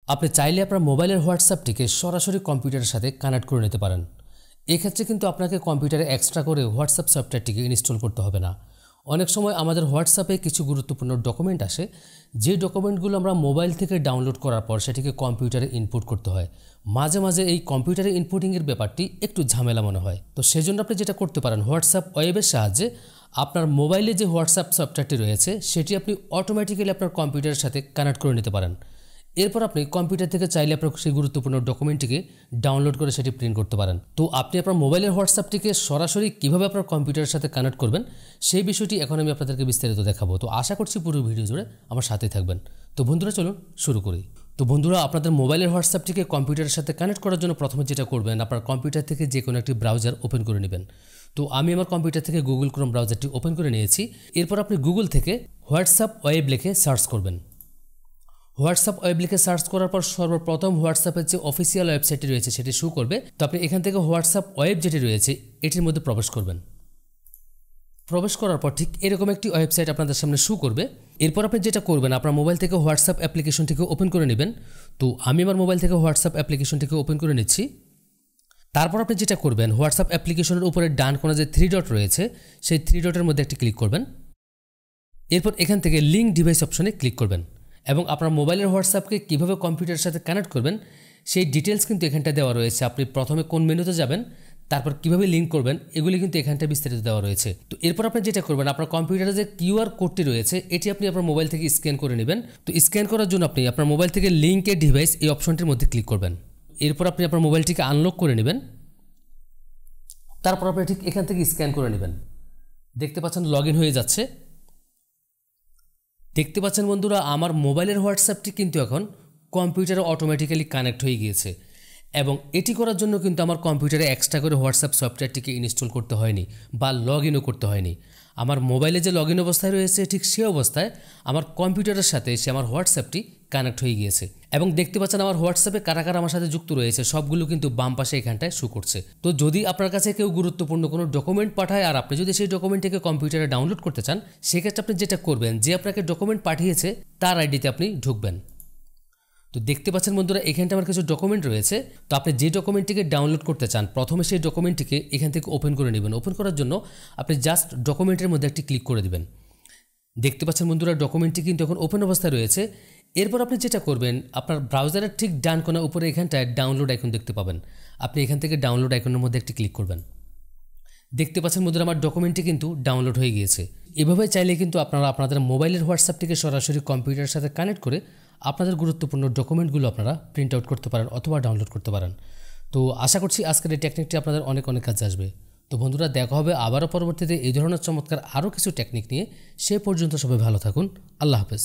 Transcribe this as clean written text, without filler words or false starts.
আপনি চাইলে আপনার মোবাইলের হোয়াটসঅ্যাপটিকে সরাসরি কম্পিউটারের সাথে কানেক্ট করে নিতে পারেন। এক্ষেত্রে কিন্তু আপনাকে কম্পিউটারে এক্সট্রা করে হোয়াটসঅ্যাপ সফটওয়্যারটিকে ইনস্টল করতে হবে না। অনেক সময় আমাদের হোয়াটসঅ্যাপে কিছু গুরুত্বপূর্ণ ডকুমেন্ট আসে, যে ডকুমেন্টগুলো আমরা মোবাইল থেকে ডাউনলোড করার পর সেটিকে কম্পিউটারে ইনপুট করতে হয়। মাঝে মাঝে এই কম্পিউটারে ইনপুটিংয়ের ব্যাপারটি একটু ঝামেলা মনে হয়। তো সেজন্য আপনি যেটা করতে পারেন, হোয়াটসঅ্যাপ ওয়েবের সাহায্যে আপনার মোবাইলে যে হোয়াটসঅ্যাপ সফটওয়্যারটি রয়েছে সেটি আপনি অটোমেটিক্যালি আপনার কম্পিউটারের সাথে কানেক্ট করে নিতে পারেন। এরপর আপনি কম্পিউটার থেকে চাইলে আপনার সেই গুরুত্বপূর্ণ ডকুমেন্টটিকে ডাউনলোড করে সেটি প্রিন্ট করতে পারেন। তো আপনি আপনার মোবাইলের হোয়াটসঅ্যাপটিকে সরাসরি কীভাবে আপনার কম্পিউটারের সাথে কানেক্ট করবেন সেই বিষয়টি এখন আমি আপনাদেরকে বিস্তারিত দেখাবো। তো আশা করছি পুরো ভিডিও জুড়ে আমার সাথেই থাকবেন। তো বন্ধুরা, চলুন শুরু করি। তো বন্ধুরা, আপনাদের মোবাইলের হোয়াটসঅ্যাপটিকে কম্পিউটারের সাথে কানেক্ট করার জন্য প্রথমে যেটা করবেন, আপনার কম্পিউটার থেকে যে কোনো একটি ব্রাউজার ওপেন করে নেবেন। তো আমি আমার কম্পিউটার থেকে গুগল ক্রোম ব্রাউজারটি ওপেন করে নিয়েছি। এরপর আপনি গুগল থেকে হোয়াটসঅ্যাপ ওয়েব লিখে সার্চ করবেন। হোয়াটসঅ্যাপ ওয়েব লিখে সার্চ করার পর সর্বপ্রথম হোয়াটসঅ্যাপের যে অফিসিয়াল ওয়েবসাইটটি রয়েছে সেটি শো করবে। তো আপনি এখান থেকে হোয়াটসঅ্যাপ ওয়েব যেটি রয়েছে এটির মধ্যে প্রবেশ করবেন। প্রবেশ করার পর ঠিক এরকম একটি ওয়েবসাইট আপনাদের সামনে শো করবে। এরপর আপনি যেটা করবেন, আপনার মোবাইল থেকে হোয়াটসঅ্যাপ অ্যাপ্লিকেশনটিকে ওপেন করে নেবেন। তো আমি আমার মোবাইল থেকে হোয়াটসঅ্যাপ অ্যাপ্লিকেশনটিকে ওপেন করে নিচ্ছি। তারপর আপনি যেটা করবেন, হোয়াটসঅ্যাপ অ্যাপ্লিকেশনের উপরে ডান কোণে যে 3 ডট রয়েছে সেই 3 ডটের মধ্যে একটি ক্লিক করবেন। এরপর এখান থেকে লিঙ্ক ডিভাইস অপশনে ক্লিক করবেন এবং আপনার মোবাইলের হোয়াটসঅ্যাপকে কীভাবে কম্পিউটারের সাথে কানেক্ট করবেন সেই ডিটেলস কিন্তু এখানটা দেওয়া রয়েছে। আপনি প্রথমে কোন মেনুতে যাবেন, তারপর কীভাবে লিঙ্ক করবেন, এগুলি কিন্তু এখানটা বিস্তারিত দেওয়া রয়েছে। তো এরপর আপনি যেটা করবেন, আপনার কম্পিউটারে যে কিউআর কোডটি রয়েছে এটি আপনি আপনার মোবাইল থেকে স্ক্যান করে নেবেন। তো স্ক্যান করার জন্য আপনি আপনার মোবাইল থেকে লিঙ্কের ডিভাইস এই অপশনটির মধ্যে ক্লিক করবেন। এরপর আপনি আপনার মোবাইলটিকে আনলক করে নেবেন। তারপর আপনি ঠিক এখান থেকে স্ক্যান করে নেবেন। দেখতে পাচ্ছেন লগ ইন হয়ে যাচ্ছে। দেখতে পাচ্ছেন বন্ধুরা, আমার মোবাইলের হোয়াটসঅ্যাপটি কিন্তু এখন কম্পিউটারে অটোমেটিক্যালি কানেক্ট হয়ে গিয়েছে এবং এটি করার জন্য কিন্তু আমার কম্পিউটারে এক্সট্রা করে হোয়াটসঅ্যাপ সফটওয়্যারটিকে ইনস্টল করতে হয়নি বা লগ ইনও করতে হয়নি। আমার মোবাইলে যে লগ ইন অবস্থায় রয়েছে ঠিক সেই অবস্থায় আমার কম্পিউটারের সাথে সে আমার হোয়াটসঅ্যাপটি কানেক্ট হয়ে গিয়েছে এবং দেখতে পাচ্ছেন আমার হোয়াটসঅ্যাপে কারা কারা আমার সাথে যুক্ত রয়েছে সবগুলো কিন্তু বাম পাশে এখানটায় শো করছে। তো যদি আপনার কাছে কেউ গুরুত্বপূর্ণ কোনো ডকুমেন্ট পাঠায় আর আপনি যদি সেই ডকুমেন্টটিকে কম্পিউটারে ডাউনলোড করতে চান, সেক্ষেত্রে আপনি যেটা করবেন, যে আপনাকে ডকুমেন্ট পাঠিয়েছে তার আইডিতে আপনি ঢুকবেন। তো দেখতে পাচ্ছেন বন্ধুরা, এখানটা আমার কিছু ডকুমেন্ট রয়েছে। তো আপনি যে ডকুমেন্টটিকে ডাউনলোড করতে চান প্রথমে সেই ডকুমেন্টটিকে এখান থেকে ওপেন করে নেবেন। ওপেন করার জন্য আপনি জাস্ট ডকুমেন্টের মধ্যে একটি ক্লিক করে দেবেন। দেখতে পাচ্ছেন বন্ধুরা, ডকুমেন্টটি কিন্তু এখন ওপেন অবস্থায় রয়েছে। এরপর আপনি যেটা করবেন, আপনার ব্রাউজারের ঠিক ডান কোণা উপরে এখানটায় ডাউনলোড আইকন দেখতে পাবেন। আপনি এখান থেকে ডাউনলোড আইকনের মধ্যে একটি ক্লিক করবেন। দেখতে পাচ্ছেন বন্ধুরা, আমার ডকুমেন্টটি কিন্তু ডাউনলোড হয়ে গিয়েছে। এভাবে চাইলে কিন্তু আপনারা আপনাদের মোবাইলের হোয়াটসঅ্যাপটিকে সরাসরি কম্পিউটারের সাথে কানেক্ট করে আপনাদের গুরুত্বপূর্ণ ডকুমেন্টগুলো আপনারা প্রিন্ট আউট করতে পারেন অথবা ডাউনলোড করতে পারেন। তো আশা করছি আজকের এই টেকনিকটি আপনাদের অনেক অনেক কাজে আসবে। তো বন্ধুরা, দেখা হবে আবারও পরবর্তীতে এই ধরনের চমৎকার আরও কিছু টেকনিক নিয়ে। সে পর্যন্ত সবাই ভালো থাকুন। আল্লাহ হাফেজ।